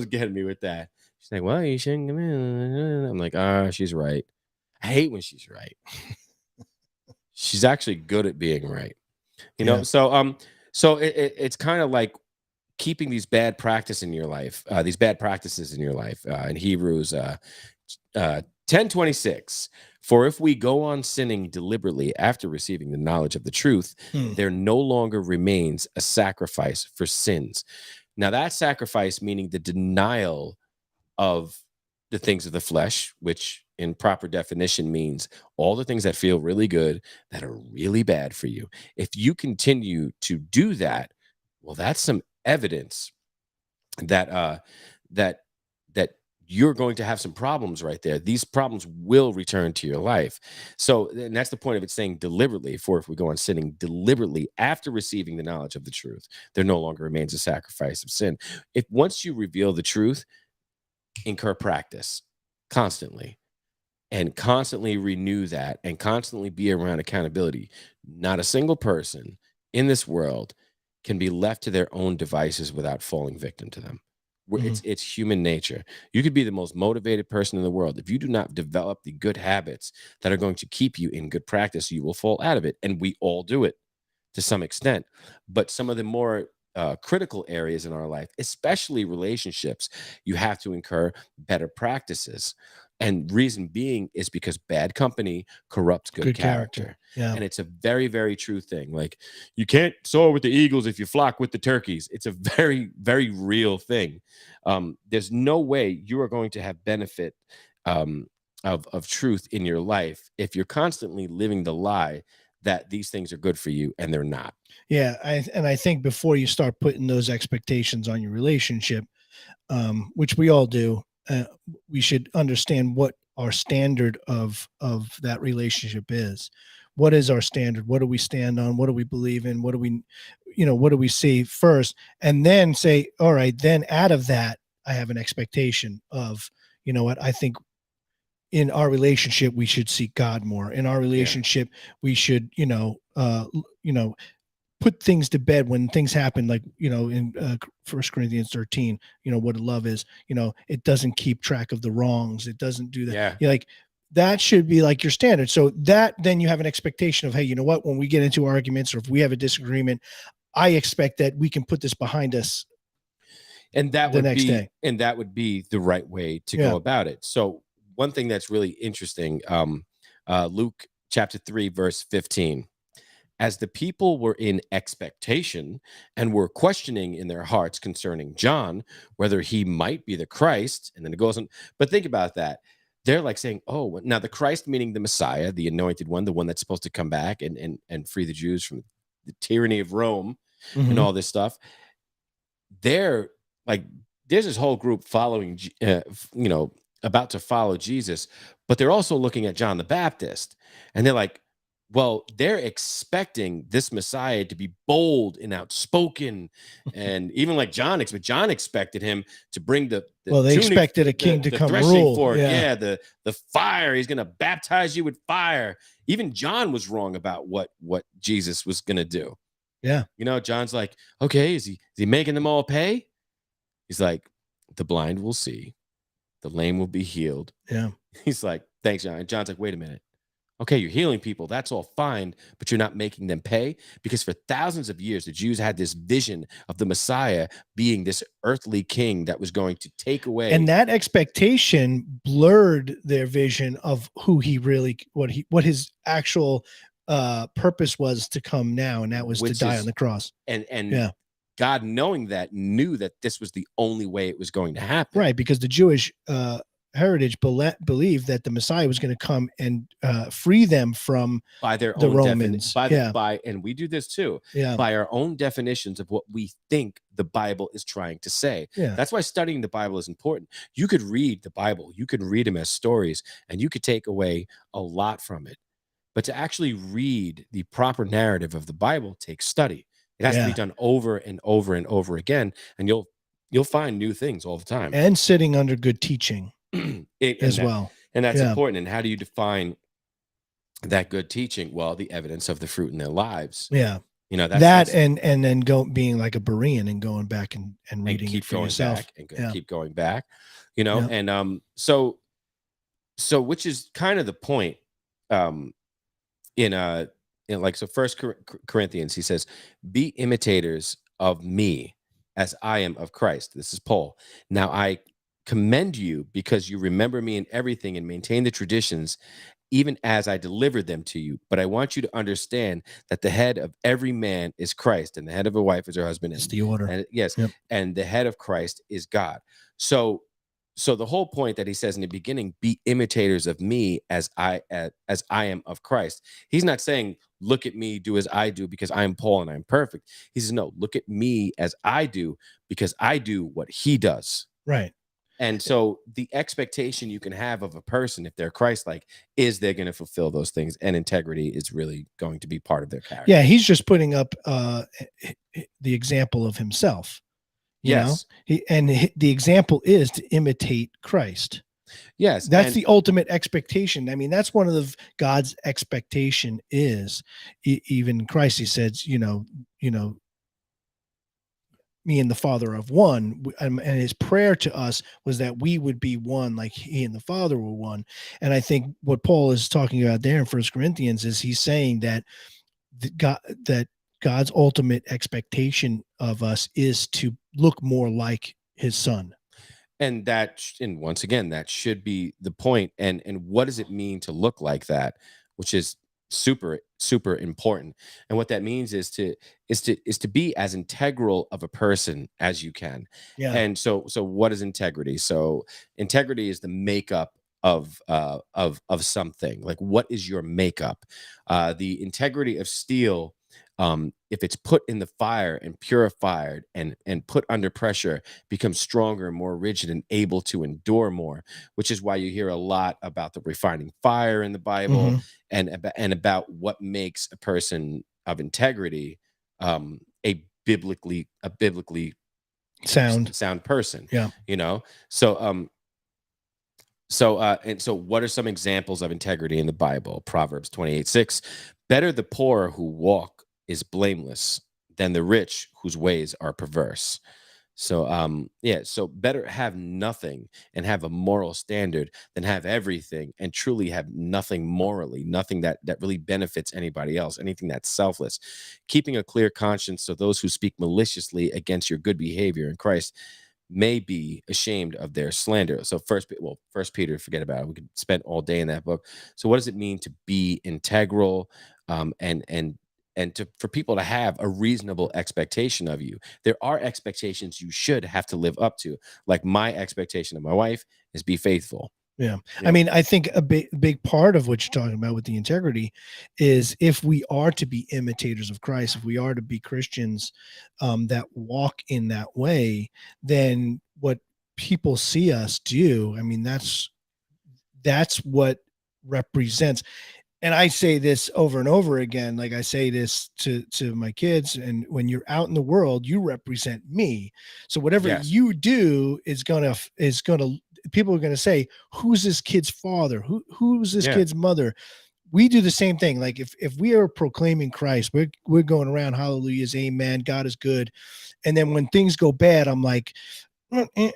getting me with that. She's like, well, you shouldn't come in. I'm like, she's right. I hate when she's right. She's actually good at being right. So it's kind of like keeping these bad practices in your life. In Hebrews 10:26. For if we go on sinning deliberately after receiving the knowledge of the truth, there no longer remains a sacrifice for sins. Now, that sacrifice meaning the denial of the things of the flesh, which in proper definition means all the things that feel really good that are really bad for you. If you continue to do that, well, that's some evidence that you're going to have some problems right there. These problems will return to your life. So, and that's the point of it saying deliberately, for if we go on sinning deliberately after receiving the knowledge of the truth, there no longer remains a sacrifice of sin. If once you reveal the truth, incur practice constantly and constantly renew that and constantly be around accountability. Not a single person in this world can be left to their own devices without falling victim to them. It's human nature. You could be the most motivated person in the world. If you do not develop the good habits that are going to keep you in good practice, you will fall out of it. And we all do it to some extent. But some of the more critical areas in our life, especially relationships, you have to incur better practices. And reason being is because bad company corrupts good character. Yeah. And it's a very, very true thing. Like, you can't soar with the eagles if you flock with the turkeys. It's a very, very real thing. There's no way you are going to have benefit of truth in your life if you're constantly living the lie that these things are good for you and they're not. Yeah. I think before you start putting those expectations on your relationship, which we all do, we should understand what our standard of that relationship is. What is our standard? What do we stand on? What do we believe in? What do we say first? And then say, all right, then out of that, I have an expectation of, you know what, I think in our relationship, we should seek God more. In our relationship, we should, put things to bed when things happen, like, in 1 Corinthians 13, what love is, it doesn't keep track of the wrongs. It doesn't do that. Yeah. You're like, that should be like your standard. So that then you have an expectation of, hey, you know what, when we get into arguments or if we have a disagreement, I expect that we can put this behind us. And that would be the right way to go about it. So one thing that's really interesting, Luke chapter 3, verse 15. As the people were in expectation and were questioning in their hearts concerning John, whether he might be the Christ. And then it goes on. But think about that. they're like saying, oh, now the Christ, meaning the Messiah, the anointed one, the one that's supposed to come back and free the Jews from the tyranny of Rome and all this stuff. They're like, there's this whole group following, about to follow Jesus, but they're also looking at John the Baptist, and they're like, well, they're expecting this Messiah to be bold and outspoken, and even like John expected him to bring the well, they tunic, expected a king to come rule. fork, the fire. He's going to baptize you with fire. Even John was wrong about what Jesus was going to do. Yeah, John's like, okay, is he making them all pay? He's like, the blind will see, the lame will be healed. Yeah. He's like, thanks, John. And John's like, wait a minute. Okay, you're healing people. That's all fine, but you're not making them pay, because for thousands of years, the Jews had this vision of the Messiah being this earthly king that was going to take away. And that expectation blurred their vision of who he really, what his actual purpose was to come now, and that was to die on the cross. And God, knowing that, knew that this was the only way it was going to happen. Right, because the Jewish heritage believed that the Messiah was going to come and free them from by their the own Romans. And we do this too. Yeah. By our own definitions of what we think the Bible is trying to say. Yeah. That's why studying the Bible is important. You could read the Bible, you could read them as stories, and you could take away a lot from it. But to actually read the proper narrative of the Bible takes study. It has to be done over and over and over again, and you'll find new things all the time. And sitting under good teaching as well. And that's important. And how do you define that good teaching? Well, the evidence of the fruit in their lives. Yeah. That's and then being like a Berean and going back and reading it for yourself. Keep going back, and so which is kind of the point. So First Corinthians, he says, be imitators of me as I am of Christ. This is Paul. Now I commend you because you remember me in everything and maintain the traditions, even as I delivered them to you. But I want you to understand that the head of every man is Christ, and the head of a wife is her husband. It's the order. And and the head of Christ is God. So the whole point that he says in the beginning, be imitators of me as I am of Christ. He's not saying, look at me, do as I do because I'm Paul and I'm perfect. He says, no, look at me as I do because I do what he does. Right. And so the expectation you can have of a person, if they're Christ-like, is they're going to fulfill those things, and integrity is really going to be part of their character. Yeah, he's just putting up the example of himself. Yes. The example is to imitate Christ. Yes. That's the ultimate expectation. I mean, that's one of God's expectation is even Christ. He says, me and the Father of one, and his prayer to us was that we would be one like he and the Father were one. And I think what Paul is talking about there in 1 Corinthians is he's saying that God's ultimate expectation of us is to look more like his son. And once again, that should be the point. And what does it mean to look like that? Which is super, super important. And what that means is to be as integral of a person as you can. Yeah. And so what is integrity? So integrity is the makeup of something. Like, what is your makeup? The integrity of steel, if it's put in the fire and purified and put under pressure, becomes stronger, more rigid, and able to endure more, which is why you hear a lot about the refining fire in the Bible, and about what makes a person of integrity a biblically sound person. Yeah. So what are some examples of integrity in the Bible? Proverbs 28:6, better the poor who walk is blameless than the rich whose ways are perverse. So so better have nothing and have a moral standard than have everything and truly have nothing morally, nothing that really benefits anybody else, anything that's selfless. Keeping a clear conscience, so those who speak maliciously against your good behavior in Christ may be ashamed of their slander. So First Peter, forget about it. We could spend all day in that book. So what does it mean to be integral, and for people to have a reasonable expectation of you? There are expectations you should have to live up to. Like, my expectation of my wife is be faithful. Yeah. Yeah. I mean, I think a big part of what you're talking about with the integrity is if we are to be imitators of Christ, if we are to be Christians that walk in that way, then what people see us do, I mean, that's what represents. And I say this over and over again, like I say this to my kids, and when you're out in the world, you represent me. So whatever Yes. you do is gonna people are gonna say, who's this kid's father, who's this Yeah. kid's mother. We do the same thing. Like if we are proclaiming Christ, we're going around, hallelujahs, amen, God is good. And then when things go bad, I'm like, Beep,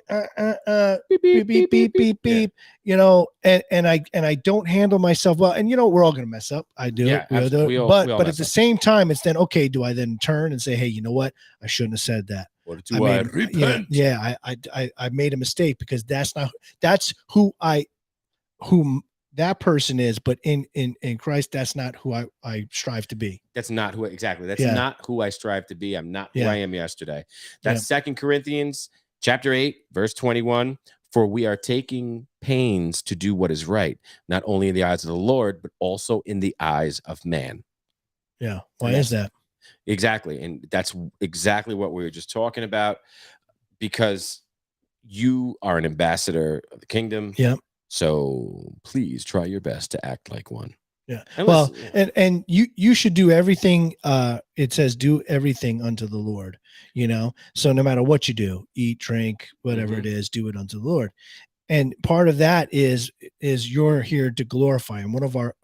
beep, beep, beep, beep, Yeah. beep, and I don't handle myself well. And we're all gonna mess up. I do. Yeah, We all do absolutely. it. We all But at mess the up. same time, it's then okay, do I then turn and say, hey, you know what? I shouldn't have said that. Or do I repent? I made a mistake, because that's who that person is, but in Christ, that's not who I strive to be. That's not who exactly. That's Yeah. not who I strive to be. I'm not who Yeah. I am yesterday. That's 2 Corinthians chapter 8, verse 21. For we are taking pains to do what is right, not only in the eyes of the Lord, but also in the eyes of man. Yeah. Why is that? Exactly. And that's exactly what we were just talking about, because you are an ambassador of the kingdom. Yeah. So please try your best to act like one. Yeah. And well, and you should do everything. It says do everything unto the Lord, so no matter what you do, eat, drink, whatever it is, do it unto the Lord. And part of that is you're here to glorify him. One of our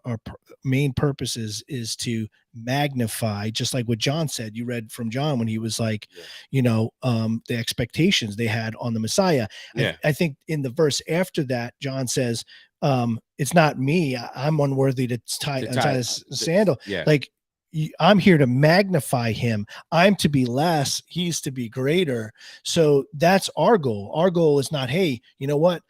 main purposes is to magnify, just like what John said. You read from John when he was like, the expectations they had on the Messiah. Yeah. I think in the verse after that, John says, it's not me. I'm unworthy to tie this sandal. Yeah. Like, I'm here to magnify him. I'm to be less, he's to be greater. So that's our goal. Our goal is not, hey, you know what?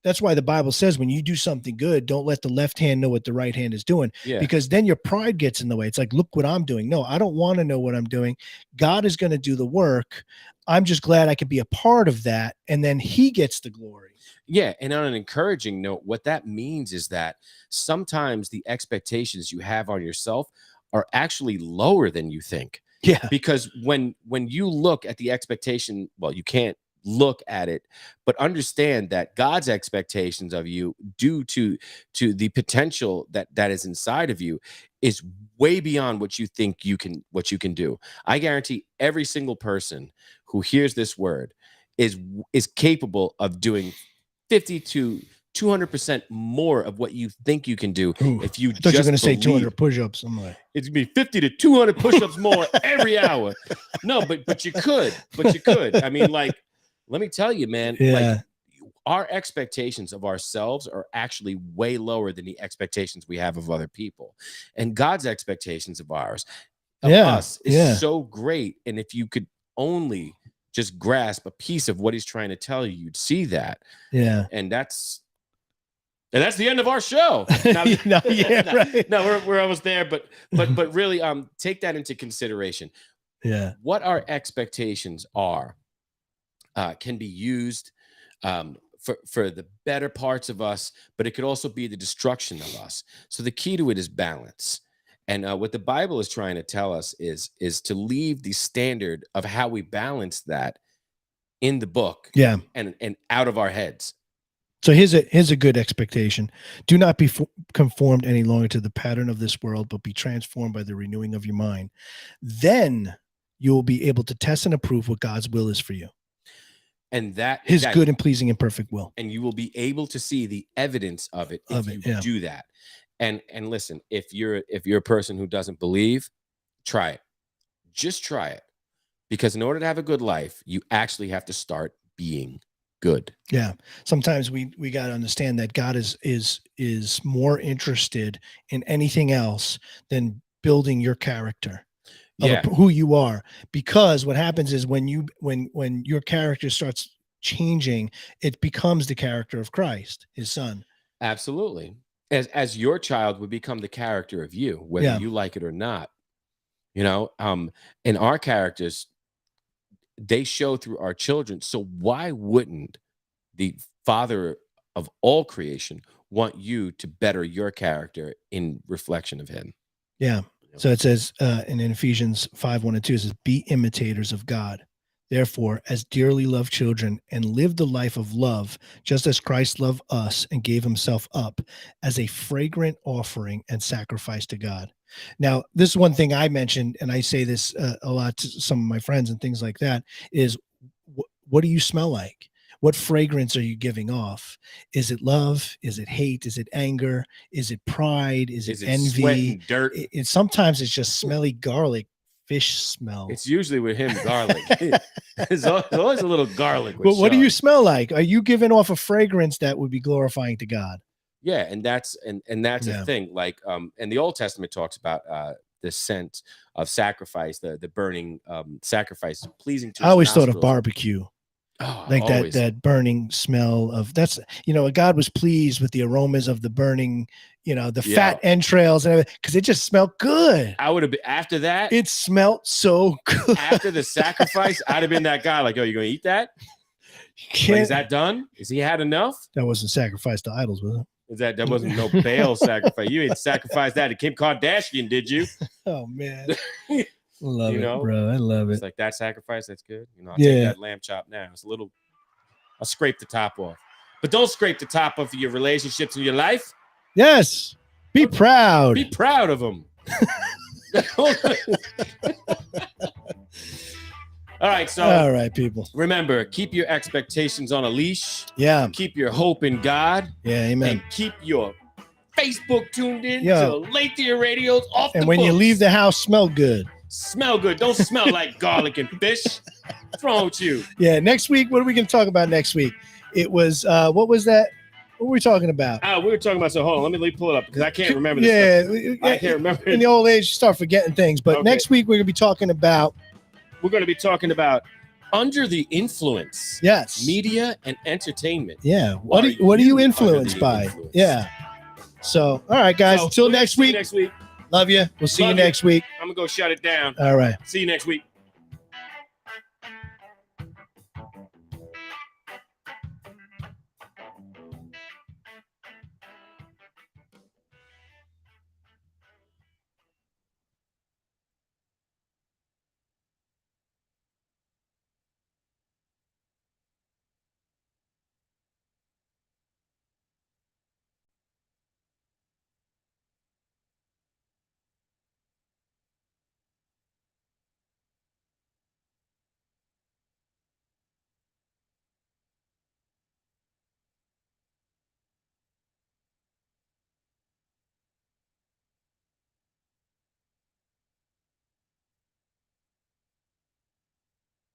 That's why the Bible says when you do something good, don't let the left hand know what the right hand is doing, because then your pride gets in the way. It's like, look what I'm doing. No, I don't want to know what I'm doing. God is going to do the work. I'm just glad I could be a part of that. And then he gets the glory. Yeah. And on an encouraging note, what that means is that sometimes the expectations you have on yourself are actually lower than you think. Yeah. Because when you look at the expectation, well, you can't look at it, but understand that God's expectations of you, due to the potential that is inside of you, is way beyond what you think you can do. I guarantee every single person who hears this word is capable of doing 50 to 200% more of what you think you can do. If you I thought you were going to say 200 push-ups. I'm like, it's gonna be 50 to 200 push-ups more every hour. No, but you could. I mean, like, let me tell you, man, like, our expectations of ourselves are actually way lower than the expectations we have of other people. And God's expectations of us is so great. And if you could only just grasp a piece of what he's trying to tell you, you'd see that. Yeah. And that's the end of our show. Now, no, we're almost there, but really, take that into consideration. Yeah. What our expectations are can be used for the better parts of us, but it could also be the destruction of us. So the key to it is balance. And what the Bible is trying to tell us is to leave the standard of how we balance that in the book, and out of our heads. So here's a good expectation. Do not be conformed any longer to the pattern of this world, but be transformed by the renewing of your mind. Then you will be able to test and approve what God's will is for you. And that his good and pleasing and perfect will. And you will be able to see the evidence of it if you do that. And listen, if you're a person who doesn't believe, try it. Just try it. Because in order to have a good life, you actually have to start being good. Yeah. Sometimes we got to understand that God is more interested in anything else than building your character. Who you are, because what happens is when your character starts changing, it becomes the character of Christ, his son. Absolutely. As your child would become the character of you, whether you like it or not. And our characters, they show through our children. So why wouldn't the father of all creation want you to better your character in reflection of him. Yeah. So it says in Ephesians 5:1-2, it says, be imitators of God. Therefore, as dearly loved children, and live the life of love, just as Christ loved us and gave himself up as a fragrant offering and sacrifice to God. Now, this is one thing I mentioned, and I say this a lot to some of my friends and things like that, is what do you smell like? What fragrance are you giving off? Is it love? Is it hate? Is it anger? Is it pride? Is it envy? Sweat and dirt? Sometimes it's just smelly garlic, fish smell. It's usually with him garlic. There's always a little garlic. But what do you smell like? Are you giving off a fragrance that would be glorifying to God? Yeah, and that's a thing. Like and the Old Testament talks about the scent of sacrifice, the burning sacrifice pleasing to. I always thought of barbecue. Oh, like always. that burning smell of that's, God was pleased with the aromas of the burning, the fat entrails and everything, because it just smelled good. I would have been after that. It smelled so good. After the sacrifice, I'd have been that guy like, oh, you're going to eat that? Like, is that done? Is he had enough? That wasn't sacrificed to idols, was it? That wasn't no Baal sacrifice. You ain't sacrificed that to Kim Kardashian, did you? Oh, man. Love it, know? bro. I love it. It's like that sacrifice. That's good. I'll take that lamb chop now. It's a little. I'll scrape the top off, but don't scrape the top of your relationships in your life. Yes, be proud. Be proud of them. All right, so all right, people. Remember, keep your expectations on a leash. Yeah. Keep your hope in God. Yeah, amen. And keep your Facebook tuned in to Late to Your Radios off. And when you leave the house, smell good. Smell good. Don't smell like garlic and fish. What's wrong with you? Yeah. Next week, what are we going to talk about next week? It was what was that? What were we talking about? We were talking about. So hold on, let me pull it up because I can't remember this stuff. I can't remember. In the old age, you start forgetting things. But next week we're going to be talking about. We're going to be talking about under the influence. Yes. Media and entertainment. Yeah. What are you influenced by? Yeah. So, all right, guys. Until next week. Next week. Love you. We'll see you next week. I'm going to go shut it down. All right. See you next week.